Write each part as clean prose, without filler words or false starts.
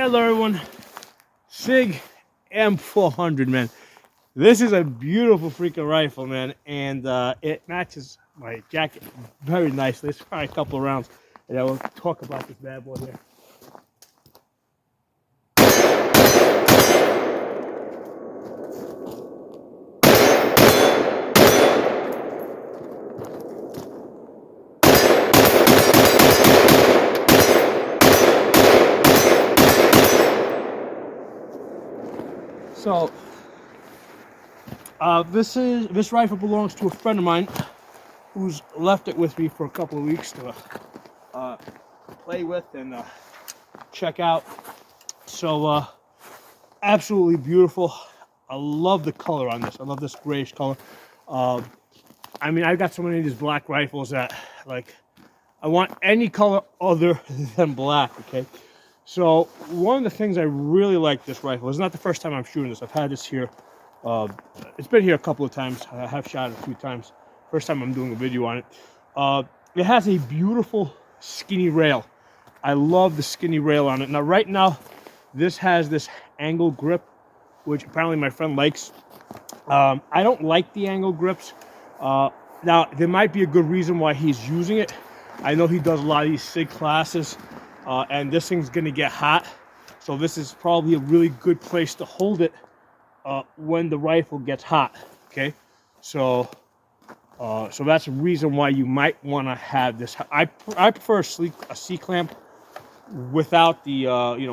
Hello everyone, Sig M400, man. This is a beautiful freaking rifle, man, and it matches my jacket very nicely. Let's try a couple of rounds, and I will talk about this bad boy here. So, this rifle belongs to a friend of mine who's left it with me for a couple of weeks to play with and check out. So, absolutely beautiful. I love the color on this. I love this grayish color. I mean, I've got so many of these black rifles that, like, I want any color other than black, okay? So one of the things I really like this rifle, it's not the first time I'm shooting this. I've had this here. It's been here a couple of times. I have shot it a few times. First time I'm doing a video on it. It has a beautiful skinny rail. I love the skinny rail on it. Now, right now, this has this angle grip, which apparently my friend likes. I don't like the angle grips. Now, there might be a good reason why he's using it. I know he does a lot of these SIG classes. And this thing's gonna get hot, so this is probably a really good place to hold it when the rifle gets hot. Okay, so that's a reason why you might want to have this. I prefer a C clamp without the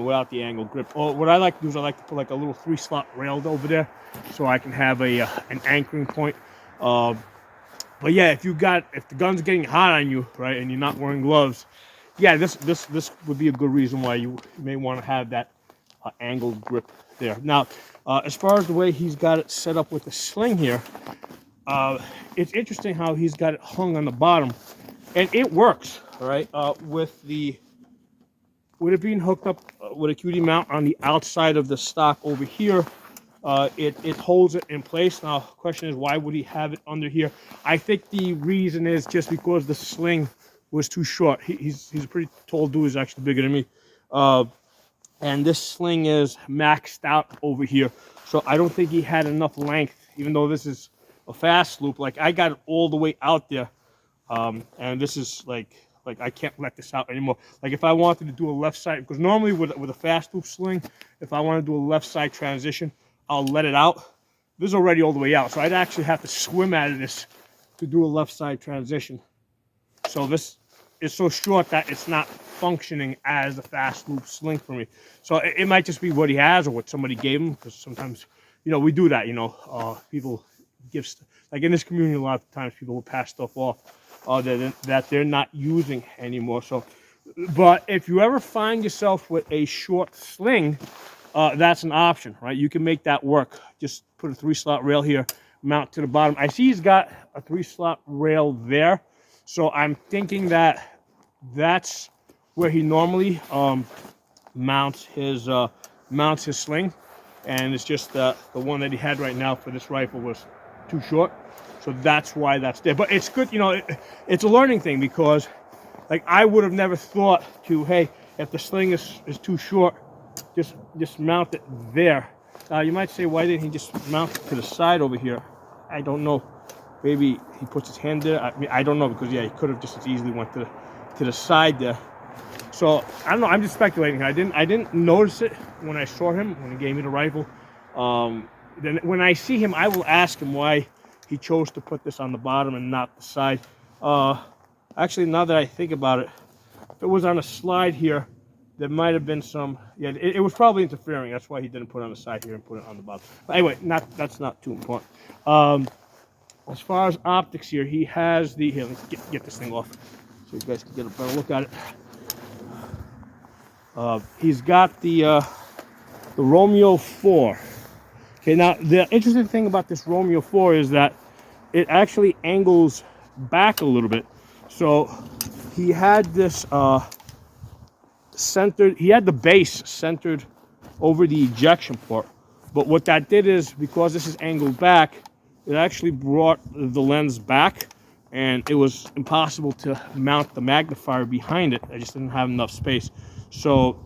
without the angle grip. Or what I like to do is I like to put like a little 3-slot rail over there, so I can have an anchoring point. But yeah, if the gun's getting hot on you, right, and you're not wearing gloves. Yeah, this would be a good reason why you may want to have that angled grip there. Now, as far as the way he's got it set up with the sling here, it's interesting how he's got it hung on the bottom, and it works, all right, with it being hooked up with a QD mount on the outside of the stock over here. It holds it in place. Now, the question is, why would he have it under here? I think the reason is just because the sling was too short. He's a pretty tall dude. He's actually bigger than me. And this sling is maxed out over here. So I don't think he had enough length, even though this is a fast loop. Like, I got it all the way out there. And this is like I can't let this out anymore. Like, if I wanted to do a left side, because normally with a fast loop sling, if I want to do a left side transition, I'll let it out. This is already all the way out. So I'd actually have to swim out of this to do a left side transition. So this is so short that it's not functioning as a fast loop sling for me. So it might just be what he has or what somebody gave him, because sometimes, we do that, people give, like in this community, a lot of times people will pass stuff off that they're not using anymore. So, but if you ever find yourself with a short sling, that's an option, right? You can make that work. Just put a 3-slot rail here, mount to the bottom. I see he's got a 3-slot rail there. So I'm thinking that that's where he normally mounts his sling, and it's just the one that he had right now for this rifle was too short, so that's why that's there. But it's good, it's a learning thing, because like I would have never thought to, hey, if the sling is too short, just mount it there. You might say, why didn't he just mount it to the side over here? I don't know. Maybe he puts his hand there. I mean, I don't know, because yeah, he could have just as easily went to the side there. So I don't know. I'm just speculating here. I didn't notice it when I saw him, when he gave me the rifle. Then when I see him, I will ask him why he chose to put this on the bottom and not the side. Actually, now that I think about it, if it was on a slide here, there might have been some. Yeah, it was probably interfering. That's why he didn't put it on the side here and put it on the bottom. But anyway, that's not too important. As far as optics here, he has the, here, let's get this thing off so you guys can get a better look at it. He's got the Romeo 4. Okay, now the interesting thing about this Romeo 4 is that it actually angles back a little bit. So he had this centered, he had the base centered over the ejection port. But what that did is, because this is angled back, it actually brought the lens back, and it was impossible to mount the magnifier behind it. I just didn't have enough space. So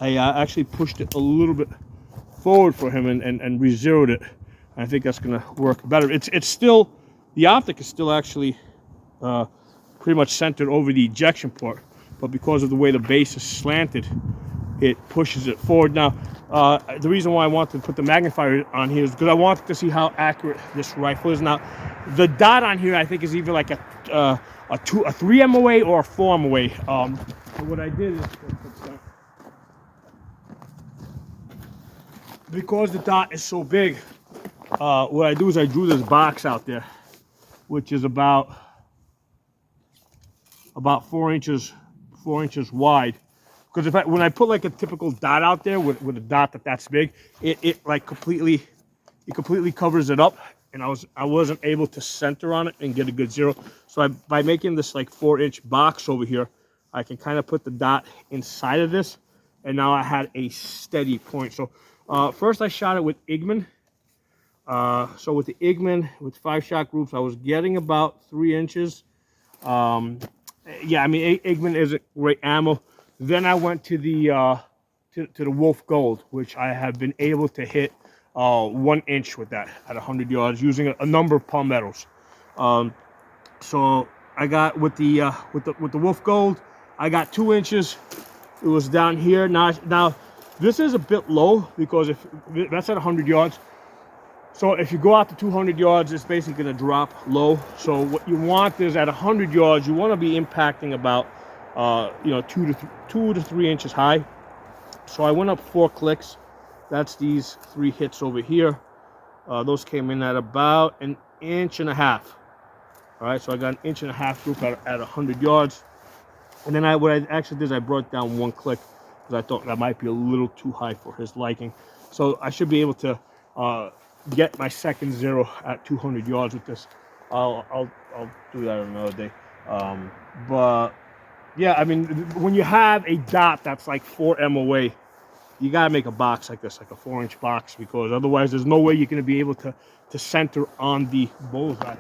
I actually pushed it a little bit forward for him and re-zeroed it. I think that's gonna work better. It's still, the optic is still actually pretty much centered over the ejection port, but because of the way the base is slanted, it pushes it forward. Now, the reason why I wanted to put the magnifier on here is because I wanted to see how accurate this rifle is. Now, the dot on here I think is either like a 3 MOA or a 4 MOA. So what I did is, because the dot is so big, what I do is I drew this box out there, which is about 4 inches wide. Because when I put like a typical dot out there with a dot that's big, it completely covers it up, and I wasn't able to center on it and get a good zero. So by making this like 4-inch box over here, I can kind of put the dot inside of this, and now I had a steady point. So first I shot it with Igman. So with the Igman, with 5-shot groups, I was getting about 3 inches. Yeah, I mean, Igman isn't great ammo. Then I went to the Wolf Gold, which I have been able to hit 1 inch with that at 100 yards using a number of palmettos. So I got with the Wolf Gold, I got 2 inches. It was down here. Now this is a bit low because if that's at 100 yards. So if you go out to 200 yards, it's basically going to drop low. So what you want is at 100 yards, you want to be impacting about, 2 to 3 inches high. So I went up 4 clicks. That's these 3 hits over here. Those came in at about 1.5 inches. All right, so I got 1.5 inches group at 100 yards. And then what I actually did is I brought down 1 click because I thought that might be a little too high for his liking. So I should be able to get my second zero at 200 yards with this. I'll do that another day. But yeah, I mean, when you have a dot that's like 4 MOA, you gotta make a box like this, like a 4-inch box, because otherwise there's no way you're gonna be able to center on the bullseye.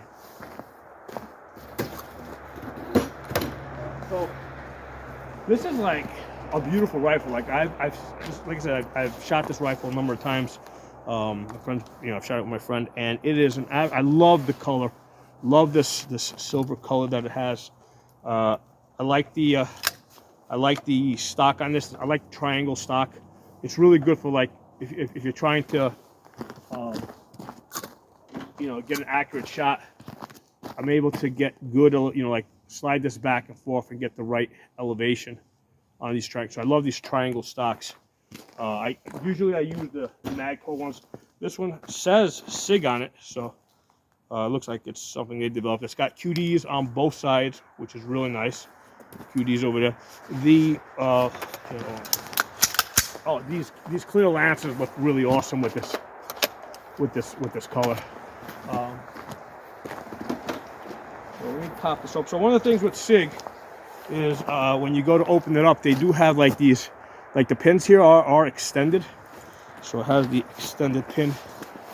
So this is like a beautiful rifle. Like like I said, I've shot this rifle a number of times. My friend, I've shot it with my friend, and it is I love the color, love this silver color that it has. I like the stock on this. I like triangle stock. It's really good for like if you're trying to get an accurate shot. I'm able to get good, like slide this back and forth and get the right elevation on these triangles. So I love these triangle stocks. I usually use the Magpul ones. This one says Sig on it, so it looks like it's something they developed. It's got QDs on both sides, which is really nice. QDs over there. The these clear lances look really awesome with this color. So let me pop this up. So one of the things with Sig is when you go to open it up, they do have like these. Like the pins here are extended, so it has the extended pin.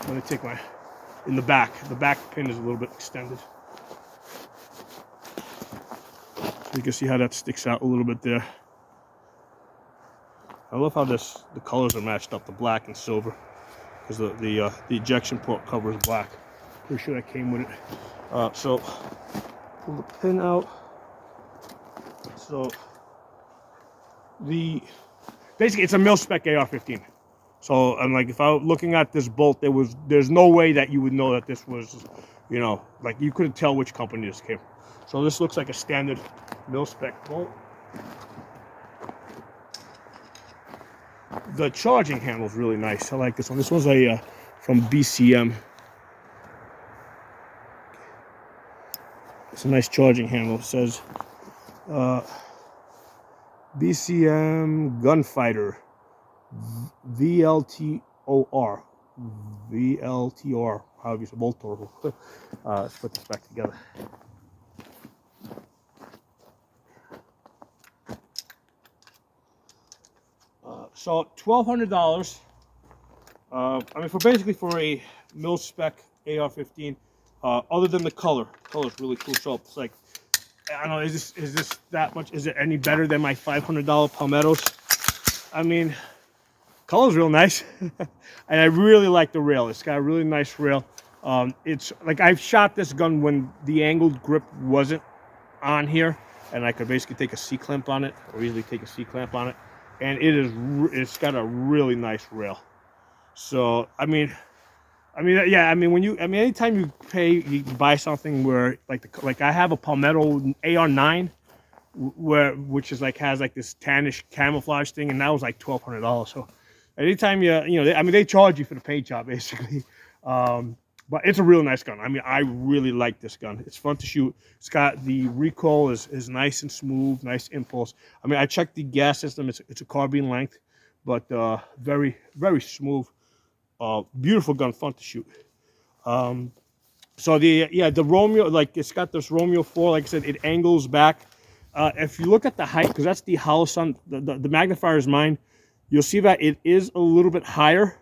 Let me take in the back. The back pin is a little bit extended, so you can see how that sticks out a little bit there. I love how the colors are matched up, the black and silver, because the ejection port cover is black. Pretty sure that came with it. So pull the pin out. So basically, it's a mil-spec AR-15. So I'm like, if I was looking at this bolt, there's no way that you would know that this was, like you couldn't tell which company this came from. So this looks like a standard mil-spec bolt. The charging handle is really nice. I like this one. This one's from BCM. It's a nice charging handle. It says BCM Gunfighter VLTOR, however you say, Voltor. Let's put this back together. So $1,200. I mean, for a mil-spec AR-15. Other than the color is really cool. So it's like, I don't know, is this that much? Is it any better than my $500 palmettos? I mean, color's real nice. And I really like the rail. It's got a really nice rail. It's like I've shot this gun when the angled grip wasn't on here, and I could basically take a C-clamp on it, or easily take a C-clamp on it. And it's got a really nice rail. So, I mean, yeah. I mean, anytime you buy something where like I have a Palmetto AR-9, which is like has like this tannish camouflage thing, and that was like $1,200. So, anytime they charge you for the paint job basically. But it's a real nice gun. I mean, I really like this gun. It's fun to shoot. It's got the recoil is nice and smooth, nice impulse. I mean, I checked the gas system. It's a carbine length, but very, very smooth. Beautiful gun, fun to shoot. So the Romeo, like it's got this Romeo 4, like I said, it angles back. If you look at the height, because that's the house on the magnifier is mine, you'll see that it is a little bit higher.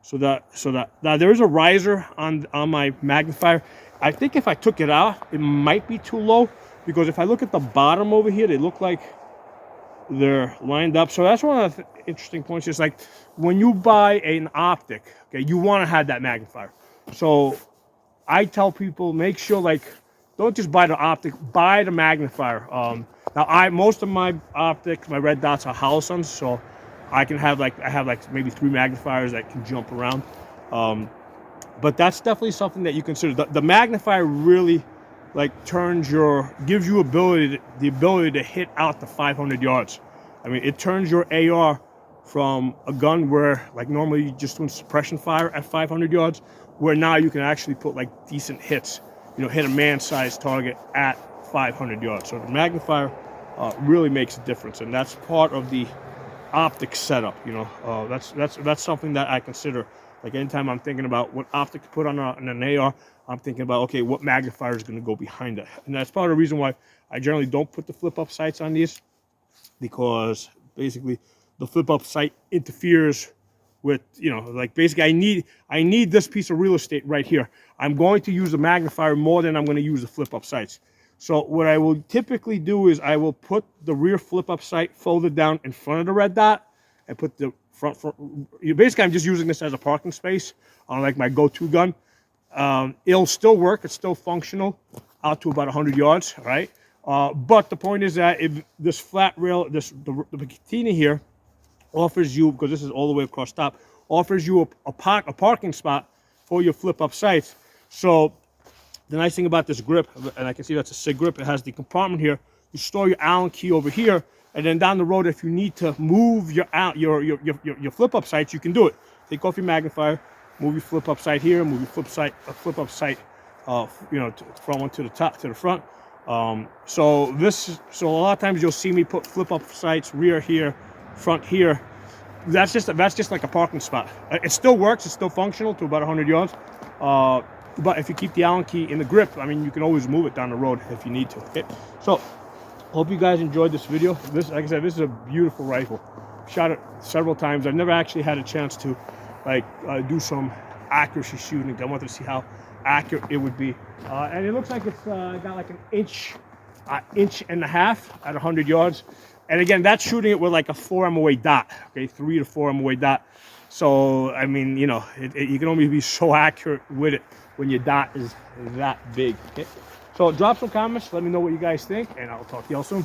So that now there is a riser on my magnifier. I think if I took it out, it might be too low, because if I look at the bottom over here, they look like they're lined up. So that's one of the interesting points. Is like when you buy an optic, okay, you want to have that magnifier. So I tell people, make sure, like, don't just buy the optic, buy the magnifier. Now most of my optics, my red dots are Holosuns, so I have like maybe 3 magnifiers that can jump around. But that's definitely something that you consider. The magnifier really like gives you the ability to hit out to 500 yards. I mean, it turns your AR from a gun where like normally you just doing suppression fire at 500 yards, where now you can actually put like decent hits, hit a man-sized target at 500 yards. So the magnifier really makes a difference, and that's part of the optic setup. That's something that I consider. Like anytime I'm thinking about what optic to put on an AR, I'm thinking about, okay, what magnifier is going to go behind it. And that's part of the reason why I generally don't put the flip-up sights on these, because basically the flip-up sight interferes with, like basically I need this piece of real estate right here. I'm going to use the magnifier more than I'm going to use the flip-up sights. So what I will typically do is I will put the rear flip-up sight folded down in front of the red dot, and put the front. Basically, I'm just using this as a parking space on like my go-to gun. It'll still work. It's still functional out to about 100 yards, right? But the point is that if this flat rail, the patina here, offers you, because this is all the way across top, offers you a parking spot for your flip-up sights. So the nice thing about this grip, and I can see that's a Sig grip, it has the compartment here. You store your Allen key over here, and then down the road, if you need to move your flip-up sights, you can do it. Take off your magnifier, move your flip-up sight here, move your flip-up sight, from one to the top to the front. So a lot of times you'll see me put flip-up sights rear here, front here. That's just like a parking spot. It still works. It's still functional to about 100 yards. But if you keep the Allen key in the grip, I mean, you can always move it down the road if you need to. Okay? So, hope you guys enjoyed this video. Like I said, this is a beautiful rifle. Shot it several times. I've never actually had a chance to do some accuracy shooting. I wanted to see how accurate it would be. And it looks like it's got like an inch and a half at 100 yards. And again, that's shooting it with like a 4 MOA dot. Okay, 3 to 4 MOA dot. So, I mean, you can only be so accurate with it when your dot is that big. Okay? So drop some comments, let me know what you guys think, and I'll talk to y'all soon.